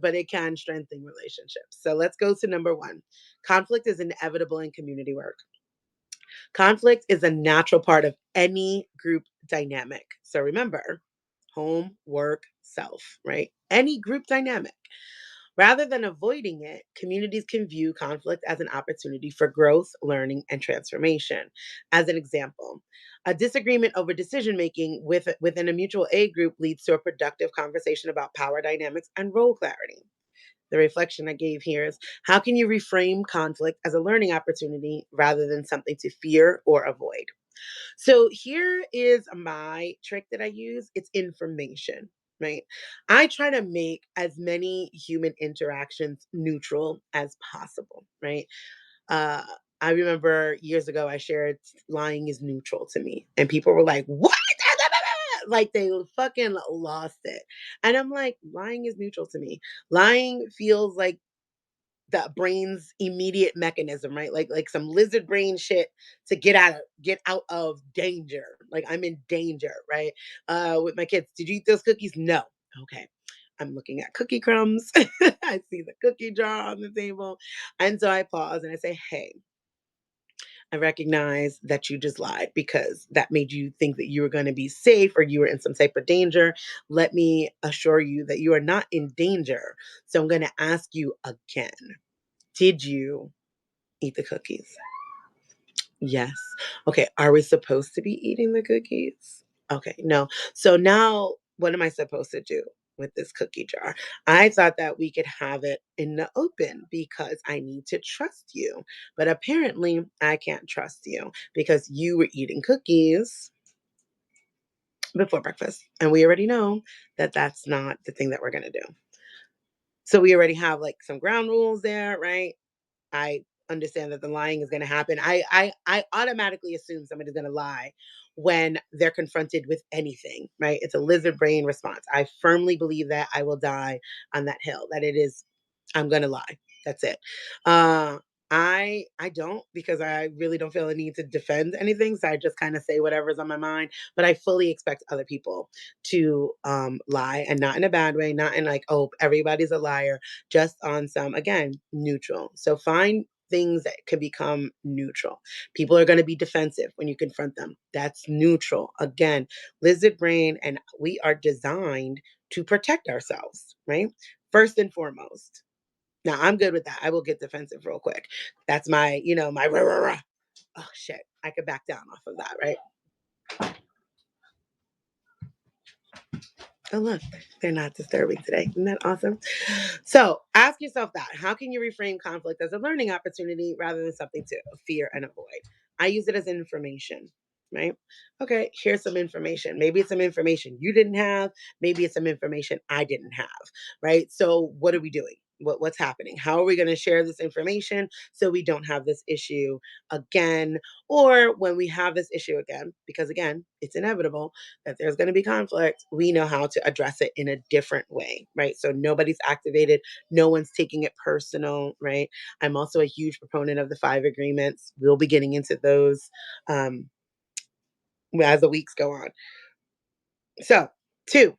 but it can strengthen relationships. So let's go to number one. Conflict is inevitable in community work. Conflict is a natural part of any group dynamic. So remember, home, work, self, right? Any group dynamic. Rather than avoiding it, communities can view conflict as an opportunity for growth, learning, and transformation. As an example, a disagreement over decision making within a mutual aid group leads to a productive conversation about power dynamics and role clarity. The reflection I gave here is, how can you reframe conflict as a learning opportunity rather than something to fear or avoid? So here is my trick that I use. It's information, right? I try to make as many human interactions neutral as possible, right? Uh, I remember years ago I shared lying is neutral to me, and people were like, "What?" Like they fucking lost it. And I'm like, lying is neutral to me. Lying feels like the brain's immediate mechanism, right? Like some lizard brain shit to get out of danger. Like I'm in danger, right? With my kids, did you eat those cookies? No. Okay. I'm looking at cookie crumbs. I see the cookie jar on the table. And so I pause and I say, hey, I recognize that you just lied because that made you think that you were going to be safe or you were in some type of danger. Let me assure you that you are not in danger. So I'm going to ask you again. Did you eat the cookies? Yes. Okay. Are we supposed to be eating the cookies? Okay. No. So now what am I supposed to do with this cookie jar? I thought that we could have it in the open because I need to trust you. But apparently I can't trust you because you were eating cookies before breakfast. And we already know that that's not the thing that we're going to do. So we already have like some ground rules there, right? I understand that the lying is going to happen. I automatically assume somebody's going to lie when they're confronted with anything, right? It's a lizard brain response. I firmly believe that I will die on that hill. That it is, I'm going to lie. That's it. Uh, I don't because I really don't feel a need to defend anything. So I just kind of say whatever's on my mind. But I fully expect other people to lie, and not in a bad way, not in like, oh, everybody's a liar, just on some, again, neutral. So find things that can become neutral. People are going to be defensive when you confront them. That's neutral. Again, lizard brain, and we are designed to protect ourselves, right? First and foremost. Now, I'm good with that. I will get defensive real quick. That's my, my rah, rah, rah. Oh shit. I could back down off of that, right? Oh, look, they're not disturbing today. Isn't that awesome? So ask yourself that. How can you reframe conflict as a learning opportunity rather than something to fear and avoid? I use it as information, right? Okay, here's some information. Maybe it's some information you didn't have. Maybe it's some information I didn't have, right? So what are we doing? What's happening? How are we going to share this information so we don't have this issue again? Or when we have this issue again, because again, it's inevitable that there's going to be conflict, we know how to address it in a different way, right? So nobody's activated, no one's taking it personal, right? I'm also a huge proponent of the five agreements. We'll be getting into those um, as the weeks go on. So, two,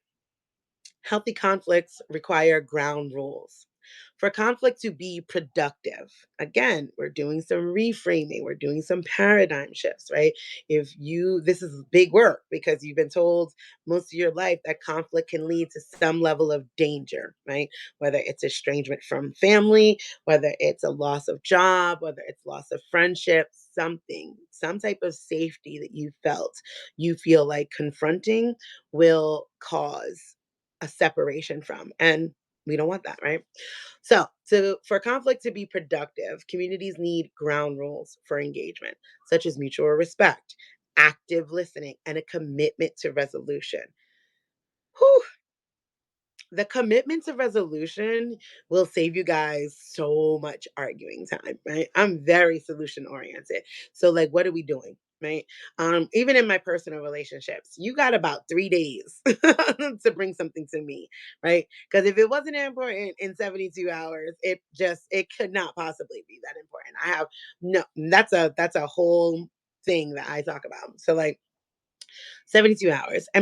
healthy conflicts require ground rules. For conflict to be productive, again, we're doing some reframing, we're doing some paradigm shifts, right? This is big work because you've been told most of your life that conflict can lead to some level of danger, right? Whether it's estrangement from family, whether it's a loss of job, whether it's loss of friendship, something, some type of safety that you feel like confronting will cause a separation from. And we don't want that, right? So for conflict to be productive, communities need ground rules for engagement, such as mutual respect, active listening, and a commitment to resolution. Whew, the commitment to resolution will save you guys so much arguing time, right? I'm very solution oriented. So like, what are we doing? Right. Even in my personal relationships, you got about 3 days to bring something to me, right? Because if it wasn't important in 72 hours, it could not possibly be that important. I have no, that's a whole thing that I talk about. So like 72 hours. And